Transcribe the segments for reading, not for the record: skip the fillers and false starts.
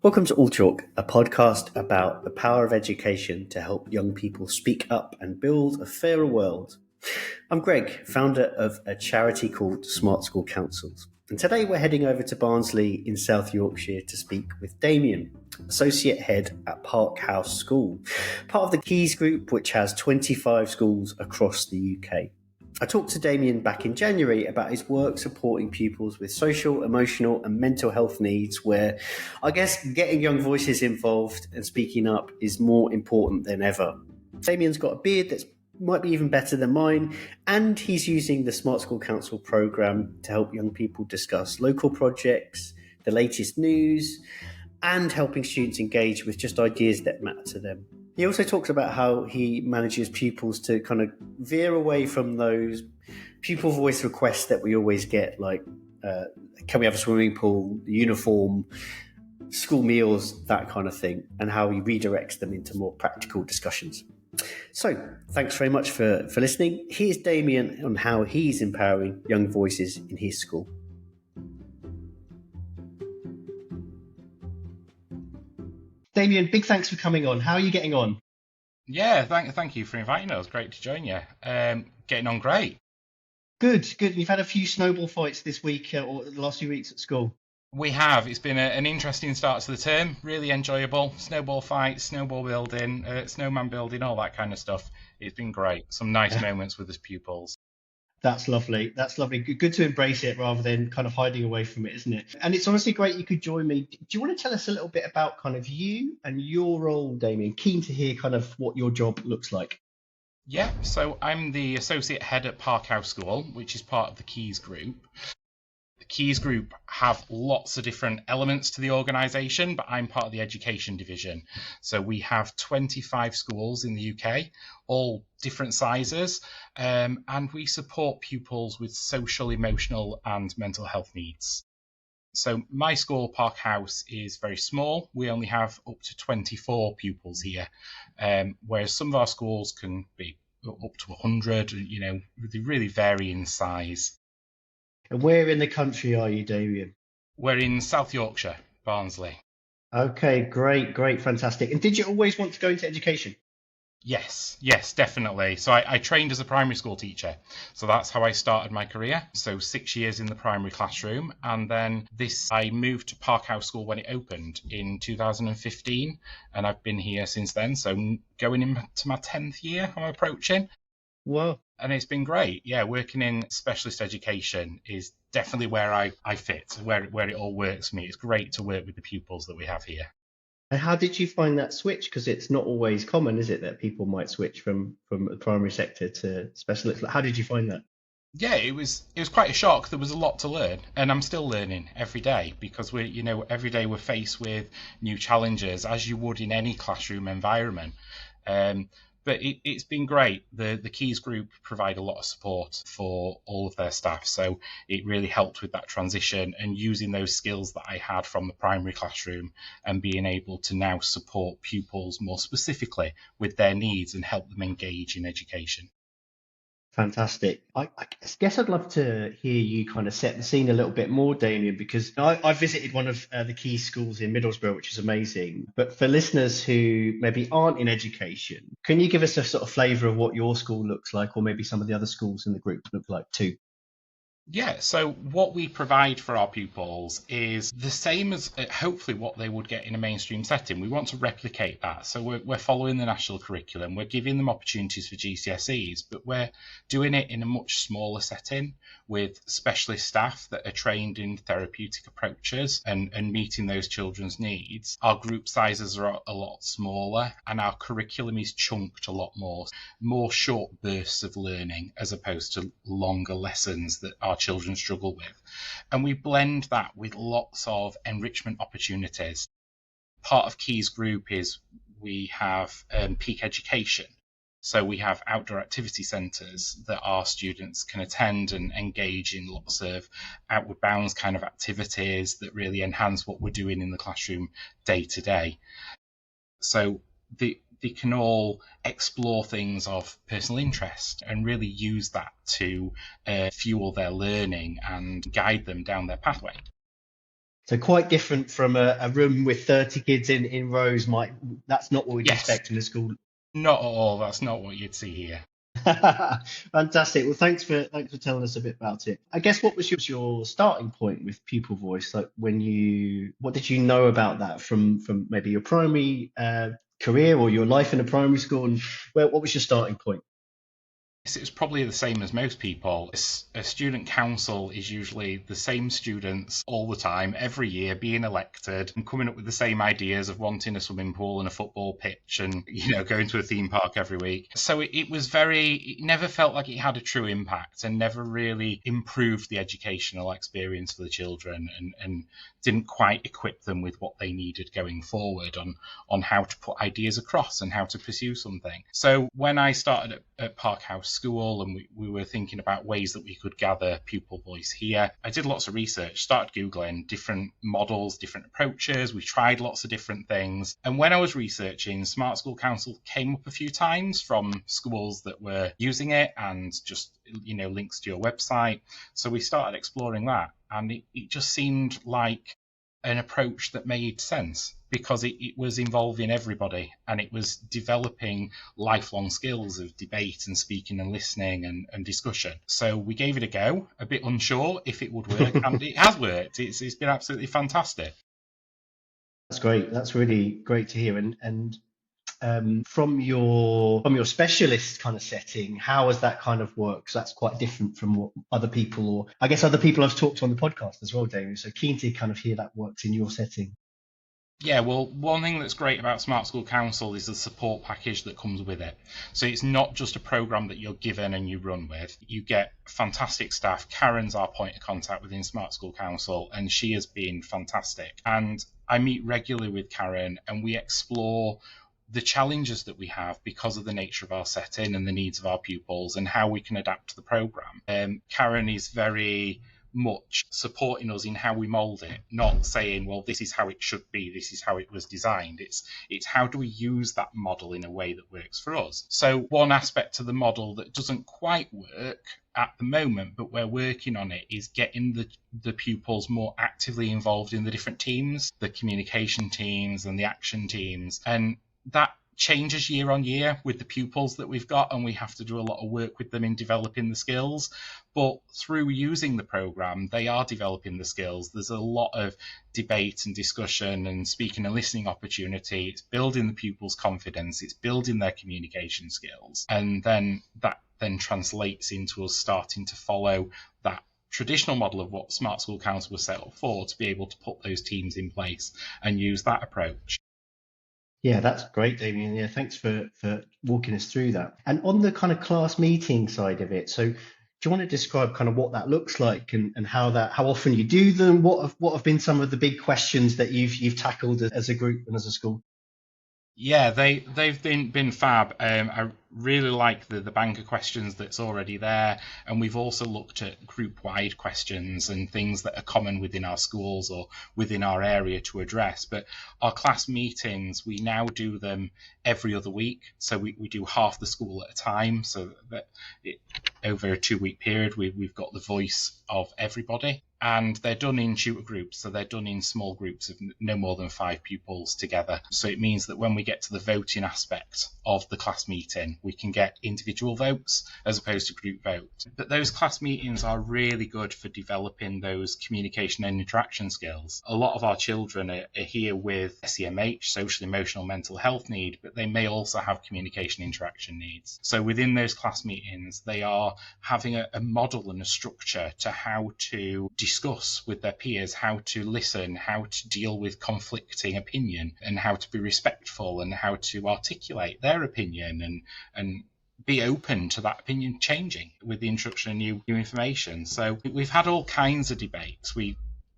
Welcome to All Talk, a podcast about the power of education to help young people speak up and build a fairer world. I'm Greg, founder of a charity called Smart School Councils. And today we're heading over to Barnsley in South Yorkshire to speak with Damien, Associate Head at Parkhouse School, part of the Keys Group, which has 25 schools across the UK. I talked to Damien back in January about his work supporting pupils with social, emotional and mental health needs, where I guess getting young voices involved and speaking up is more important than ever. Damien's got a beard that might be even better than mine, and he's using the Smart School Council programme to help young people discuss local projects, the latest news, and helping students engage with just ideas that matter to them. He also talks about how he manages pupils to kind of veer away from those pupil voice requests that we always get, like, can we have a swimming pool, uniform, school meals, that kind of thing, and how he redirects them into more practical discussions. So, thanks very much for listening. Here's Damien on how he's empowering young voices in his school. Damien, big thanks for coming on. How are you getting on? Yeah, thank you for inviting us. Great to join you. Getting on great. Good. You've had a few snowball fights this week or the last few weeks at school. We have. It's been an interesting start to the term. Really enjoyable. Snowball fights, snowball building, snowman building, all that kind of stuff. It's been great. Some nice moments with his pupils. That's lovely. Good to embrace it rather than kind of hiding away from it, isn't it? And it's honestly great you could join me. Do you want to tell us a little bit about kind of you and your role, Damien? Keen to hear kind of what your job looks like. Yeah, so I'm the Associate Head at Parkhouse School, which is part of the Keys Group. The Keys Group have lots of different elements to the organisation, but I'm part of the education division. So we have 25 schools in the UK, all different sizes, and we support pupils with social, emotional and mental health needs. So my school, Parkhouse, is very small. We only have up to 24 pupils here, whereas some of our schools can be up to 100, they really vary in size. And where in the country are you, Damien? We're in South Yorkshire, Barnsley. Okay, great, fantastic. And did you always want to go into education? Yes, definitely. So I trained as a primary school teacher. So that's how I started my career. So 6 years in the primary classroom. And then I moved to Parkhouse School when it opened in 2015. And I've been here since then. So going into my 10th year, I'm approaching. Wow. And it's been great. Yeah, working in specialist education is definitely where I fit, where it all works for me. It's great to work with the pupils that we have here. And how did you find that switch? Because it's not always common, is it, that people might switch from the primary sector to specialist? How did you find that? Yeah, it was quite a shock. There was a lot to learn, and I'm still learning every day because every day we're faced with new challenges, as you would in any classroom environment. But it's been great. The Keys Group provide a lot of support for all of their staff. So it really helped with that transition and using those skills that I had from the primary classroom and being able to now support pupils more specifically with their needs and help them engage in education. Fantastic. I guess I'd love to hear you kind of set the scene a little bit more, Damien, because I visited one of the key schools in Middlesbrough, which is amazing. But for listeners who maybe aren't in education, can you give us a sort of flavour of what your school looks like, or maybe some of the other schools in the group look like too? Yeah, so what we provide for our pupils is the same as hopefully what they would get in a mainstream setting. We want to replicate that. So we're following the national curriculum. We're giving them opportunities for GCSEs, but we're doing it in a much smaller setting with specialist staff that are trained in therapeutic approaches and meeting those children's needs. Our group sizes are a lot smaller and our curriculum is chunked a lot more short bursts of learning as opposed to longer lessons that our children struggle with. And we blend that with lots of enrichment opportunities. Part of Keys Group is we have peak education. So we have outdoor activity centres that our students can attend and engage in lots of outward bounds kind of activities that really enhance what we're doing in the classroom day to day. So they can all explore things of personal interest and really use that to fuel their learning and guide them down their pathway. So quite different from a room with 30 kids in rows. That's not what we'd Yes, expect in a school. not at all. That's not what you'd see here. Fantastic. Well, thanks for telling us a bit about it. I guess what was your starting point with pupil voice? Like what did you know about that from maybe your primary career or your life in a primary school? And what was your starting point? It's probably the same as most people. A student council is usually the same students all the time, every year, being elected and coming up with the same ideas of wanting a swimming pool and a football pitch and, going to a theme park every week. So it never felt like it had a true impact and never really improved the educational experience for the children and didn't quite equip them with what they needed going forward on how to put ideas across and how to pursue something. So when I started at Parkhouse School and we were thinking about ways that we could gather pupil voice here, I did lots of research, started Googling different models, different approaches. We tried lots of different things. And when I was researching, Smart School Council came up a few times from schools that were using it and just, links to your website. So we started exploring that. And it just seemed like an approach that made sense because it was involving everybody and it was developing lifelong skills of debate and speaking and listening and discussion. So we gave it a go, a bit unsure if it would work, and it has worked. It's been absolutely fantastic. That's great. That's really great to hear. And from your specialist kind of setting, how has that kind of worked? 'Cause that's quite different from what other people, or I guess other people I've talked to on the podcast as well, Damien. So keen to kind of hear that works in your setting. Yeah, well, one thing that's great about Smart School Council is the support package that comes with it. So it's not just a program that you're given and you run with. You get fantastic staff. Karen's our point of contact within Smart School Council, and she has been fantastic. And I meet regularly with Karen, and we explore the challenges that we have because of the nature of our setting and the needs of our pupils and how we can adapt to the program. Karen is very much supporting us in how we mould it, not saying, well, this is how it should be, this is how it was designed. It's how do we use that model in a way that works for us. So one aspect of the model that doesn't quite work at the moment, but we're working on it, is getting the pupils more actively involved in the different teams, the communication teams and the action teams. And that changes year on year with the pupils that we've got, and we have to do a lot of work with them in developing the skills. But through using the program, they are developing the skills. There's a lot of debate and discussion and speaking and listening opportunity. It's building the pupils' confidence. It's building their communication skills. And then that then translates into us starting to follow that traditional model of what Smart School Council was set up for, to be able to put those teams in place and use that approach. Yeah, that's great, Damien. Yeah, thanks for walking us through that. And on the kind of class meeting side of it, so do you want to describe kind of what that looks like and how often you do them? What have been some of the big questions that you've tackled as a group and as a school? Yeah, they've been fab. I really like the bank of questions that's already there, and we've also looked at group-wide questions and things that are common within our schools or within our area to address. But our class meetings, we now do them every other week, so we do half the school at a time. So that over a 2-week period, we've got the voice of everybody. And they're done in tutor groups, so they're done in small groups of no more than 5 pupils together. So it means that when we get to the voting aspect of the class meeting, we can get individual votes as opposed to group vote. But those class meetings are really good for developing those communication and interaction skills. A lot of our children are here with SEMH, social, emotional, mental health need, but they may also have communication interaction needs. So within those class meetings, they are having a model and a structure to how to discuss with their peers, how to listen, how to deal with conflicting opinion, and how to be respectful and how to articulate their opinion and be open to that opinion changing with the introduction of new information. So we've had all kinds of debates. We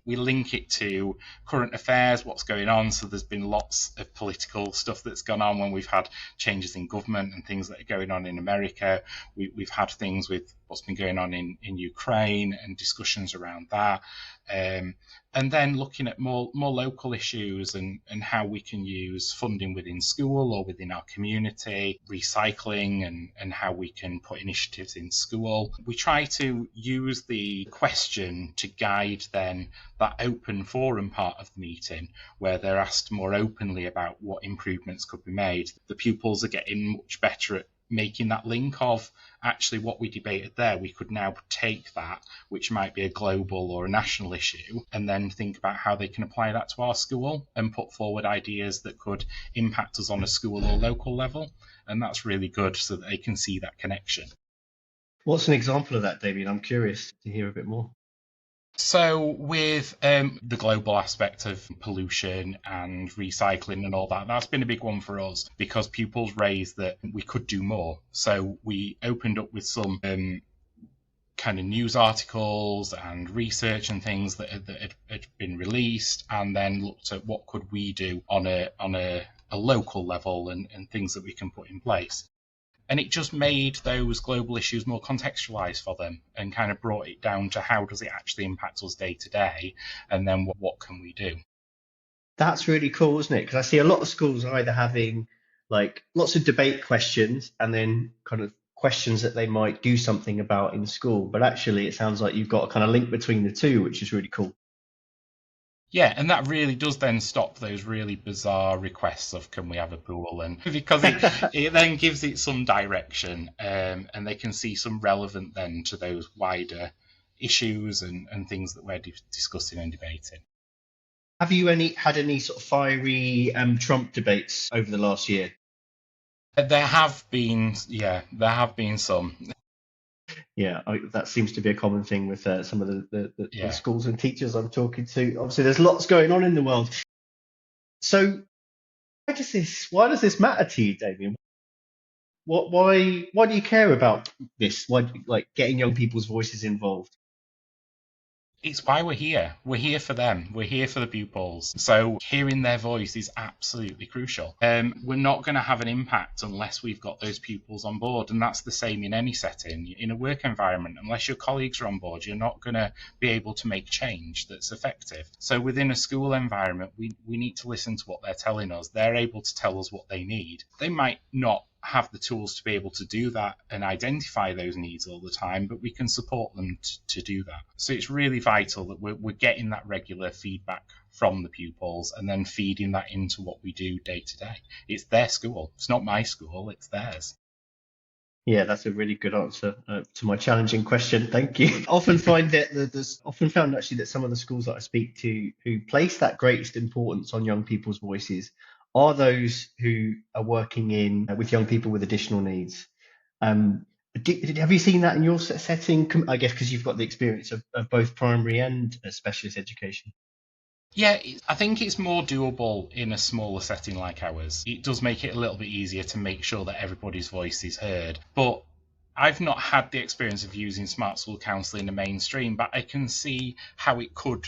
link it to current affairs, what's going on. So there's been lots of political stuff that's gone on when we've had changes in government and things that are going on in America. We've had things with what's been going on in Ukraine and discussions around that. And then looking at more local issues and how we can use funding within school or within our community, recycling and how we can put initiatives in school. We try to use the question to guide then that open forum part of the meeting where they're asked more openly about what improvements could be made, the pupils are getting much better at making that link of actually what we debated there. We could now take that, which might be a global or a national issue, and then think about how they can apply that to our school and put forward ideas that could impact us on a school or local level. And that's really good so that they can see that connection. What's an example of that, Damien? I'm curious to hear a bit more. So with the global aspect of pollution and recycling and all that, that's been a big one for us because pupils raised that we could do more. So we opened up with some kind of news articles and research and things that had been released, and then looked at what could we do on a local level and things that we can put in place. And it just made those global issues more contextualized for them and kind of brought it down to how does it actually impact us day to day, and then what can we do? That's really cool, isn't it? Because I see a lot of schools either having like lots of debate questions and then kind of questions that they might do something about in school. But actually, it sounds like you've got a kind of link between the two, which is really cool. Yeah, and that really does then stop those really bizarre requests of can we have a pool, and because it then gives it some direction, and they can see some relevant then to those wider issues and things that we're discussing and debating. Have you had any sort of fiery Trump debates over the last year? There have been some. Yeah, that seems to be a common thing with some of the schools and teachers I'm talking to. Obviously, there's lots going on in the world. So, why does this matter to you, Damien? Why do you care about this? Why, like, getting young people's voices involved? It's why we're here. We're here for them. We're here for the pupils. So hearing their voice is absolutely crucial. We're not going to have an impact unless we've got those pupils on board. And that's the same in any setting. In a work environment, unless your colleagues are on board, you're not going to be able to make change that's effective. So within a school environment, we need to listen to what they're telling us. They're able to tell us what they need. They might not have the tools to be able to do that and identify those needs all the time, but we can support them to do that. So it's really vital that we're getting that regular feedback from the pupils and then feeding that into what we do day to day. It's their school. It's not my school, it's theirs. Yeah, that's a really good answer to my challenging question. Thank you. I often found actually that some of the schools that I speak to who place that greatest importance on young people's voices are those who are working with young people with additional needs. Have you seen that in your setting? I guess because you've got the experience of both primary and specialist education. Yeah, I think it's more doable in a smaller setting like ours. It does make it a little bit easier to make sure that everybody's voice is heard. But I've not had the experience of using Smart School Counselling in the mainstream, but I can see how it could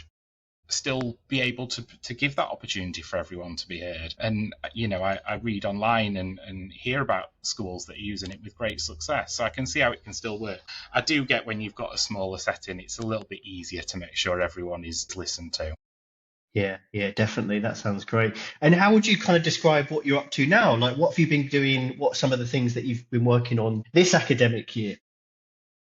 still be able to give that opportunity for everyone to be heard. And, you know, I read online and hear about schools that are using it with great success. So I can see how it can still work. I do get when you've got a smaller setting, it's a little bit easier to make sure everyone is listened to. Yeah, definitely. That sounds great. And how would you kind of describe what you're up to now? Like, what have you been doing? What are some of the things that you've been working on this academic year?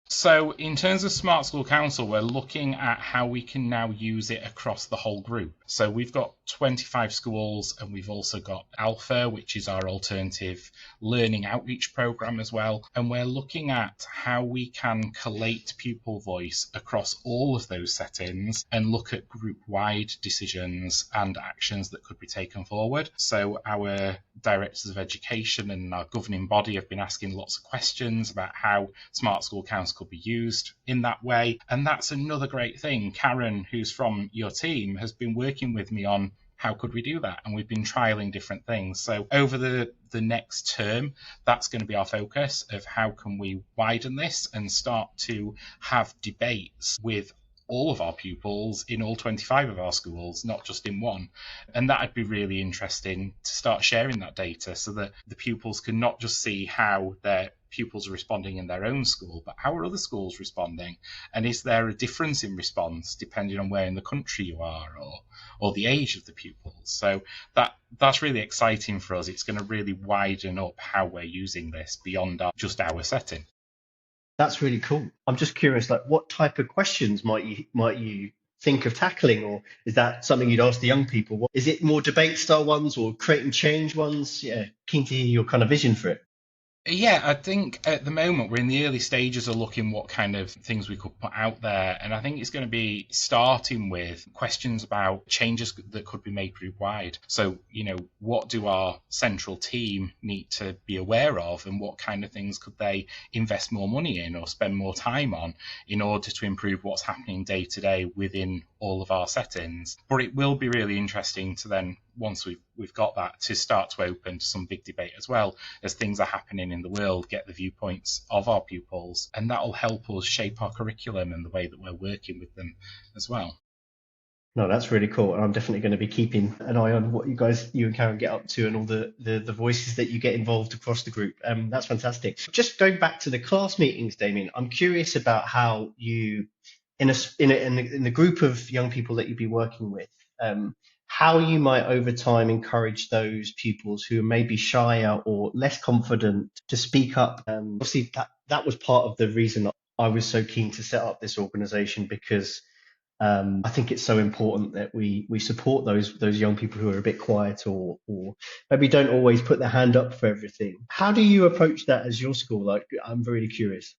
So in terms of Smart School Council, we're looking at how we can now use it across the whole group. So we've got 25 schools, and we've also got Alpha, which is our alternative learning outreach program as well. And we're looking at how we can collate pupil voice across all of those settings and look at group-wide decisions and actions that could be taken forward. So our directors of education and our governing body have been asking lots of questions about how Smart School Council could be used in that way. And that's another great thing. Karen, who's from your team, has been working with me on how could we do that? And we've been trialing different things. So over the next term, that's going to be our focus of how can we widen this and start to have debates with all of our pupils in all 25 of our schools, not just in one. And that'd be really interesting to start sharing that data so that the pupils can not just see how their pupils are responding in their own school, but how are other schools responding? And is there a difference in response depending on where in the country you are or the age of the pupils? So that's really exciting for us. It's going to really widen up how we're using this beyond just our setting. That's really cool. I'm just curious, like, what type of questions might you think of tackling, or is that something you'd ask the young people? Is it more debate style ones or create and change ones? Yeah, keen to hear your kind of vision for it. Yeah, I think at the moment we're in the early stages of looking what kind of things we could put out there. And I think it's going to be starting with questions about changes that could be made group wide. So, what do our central team need to be aware of, and what kind of things could they invest more money in or spend more time on in order to improve what's happening day to day within all of our settings. But it will be really interesting to then, once we've got that, to start to open to some big debate as well as things are happening in the world, get the viewpoints of our pupils, and that will help us shape our curriculum and the way that we're working with them as well. No, that's really cool. And I'm definitely going to be keeping an eye on what you and Karen get up to, and all the voices that you get involved across the group. That's fantastic. Just going back to the class meetings, Damien, I'm curious about how you, in the group of young people that you'd be working with, how you might over time encourage those pupils who are maybe shyer or less confident to speak up. Obviously, that was part of the reason I was so keen to set up this organisation, because I think it's so important that we support those young people who are a bit quiet, or maybe don't always put their hand up for everything. How do you approach that as your school? Like, I'm really curious.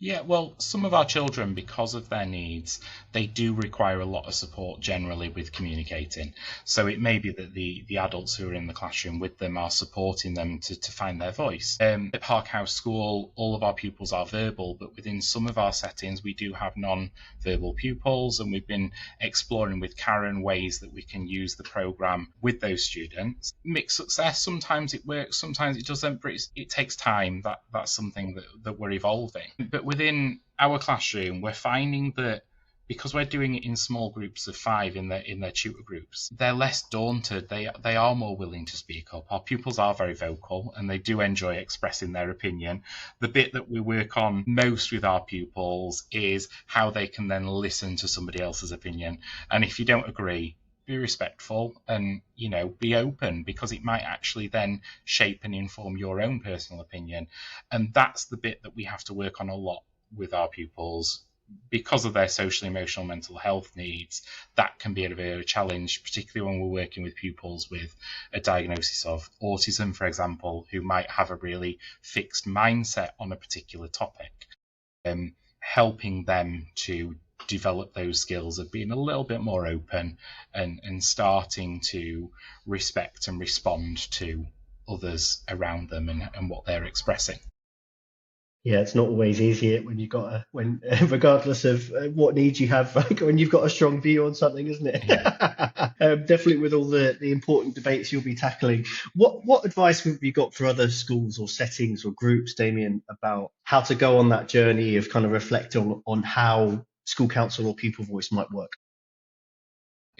Yeah, well, some of our children, because of their needs, they do require a lot of support generally with communicating. So it may be that the adults who are in the classroom with them are supporting them to find their voice. At Parkhouse School, all of our pupils are verbal, but within some of our settings, we do have non-verbal pupils, and we've been exploring with Karen ways that we can use the programme with those students. Mixed success, sometimes it works, sometimes it doesn't, but it takes time. That's something that we're evolving. But within our classroom, we're finding that because we're doing it in small groups of 5 in their tutor groups, they're less daunted. They are more willing to speak up. Our pupils are very vocal and they do enjoy expressing their opinion. The bit that we work on most with our pupils is how they can then listen to somebody else's opinion. And if you don't agree, be respectful and, be open, because it might actually then shape and inform your own personal opinion. And that's the bit that we have to work on a lot with our pupils. Because of their social, emotional, mental health needs, that can be a bit of a challenge, particularly when we're working with pupils with a diagnosis of autism, for example, who might have a really fixed mindset on a particular topic. Helping them to develop those skills of being a little bit more open and starting to respect and respond to others around them and what they're expressing. Yeah, it's not always easy when regardless of what needs you have, like when you've got a strong view on something, isn't it? Yeah. Definitely with all the important debates you'll be tackling. What advice have you got for other schools or settings or groups, Damien, about how to go on that journey of kind of reflecting on how school council or pupil voice might work?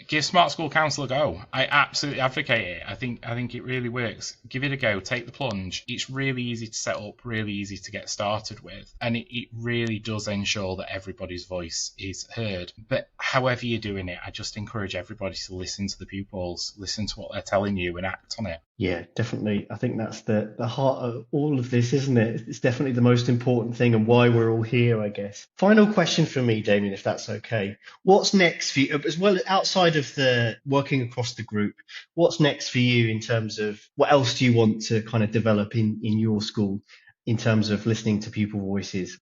Give Smart School Council a go. I absolutely advocate it. I think it really works. Give it a go. Take the plunge. It's really easy to set up, really easy to get started with. And it really does ensure that everybody's voice is heard. But however you're doing it, I just encourage everybody to listen to the pupils, listen to what they're telling you and act on it. Yeah, definitely. I think that's the heart of all of this, isn't it? It's definitely the most important thing and why we're all here, I guess. Final question for me, Damien, if that's okay. What's next for you, as well, outside of the working across the group, what's next for you in terms of what else do you want to kind of develop in your school in terms of listening to pupil voices?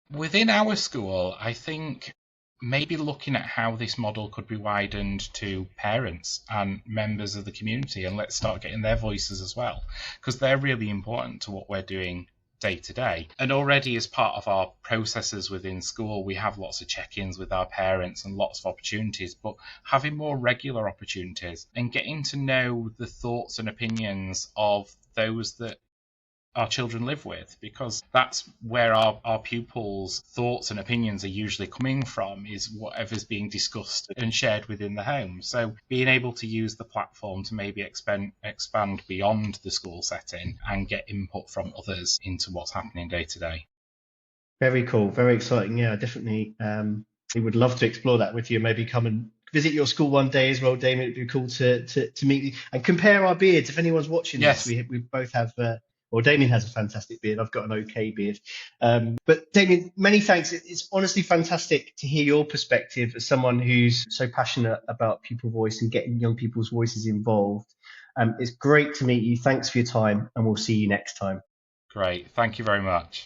Within our school, I think maybe looking at how this model could be widened to parents and members of the community, and let's start getting their voices as well, because they're really important to what we're doing day to day. And already as part of our processes within school, we have lots of check-ins with our parents and lots of opportunities, but having more regular opportunities and getting to know the thoughts and opinions of those that our children live with, because that's where our pupils' thoughts and opinions are usually coming from, is whatever's being discussed and shared within the home. So being able to use the platform to maybe expand beyond the school setting and get input from others into what's happening day to day. Very cool, very exciting. Yeah, definitely. We would love to explore that with you. Maybe come and visit your school one day as well, Damien. It'd be cool to meet you and compare our beards. If anyone's watching Yes. this, we both have Well, Damien has a fantastic beard. I've got an okay beard. But Damien, many thanks. It's honestly fantastic to hear your perspective as someone who's so passionate about pupil voice and getting young people's voices involved. It's great to meet you. Thanks for your time, and we'll see you next time. Great. Thank you very much.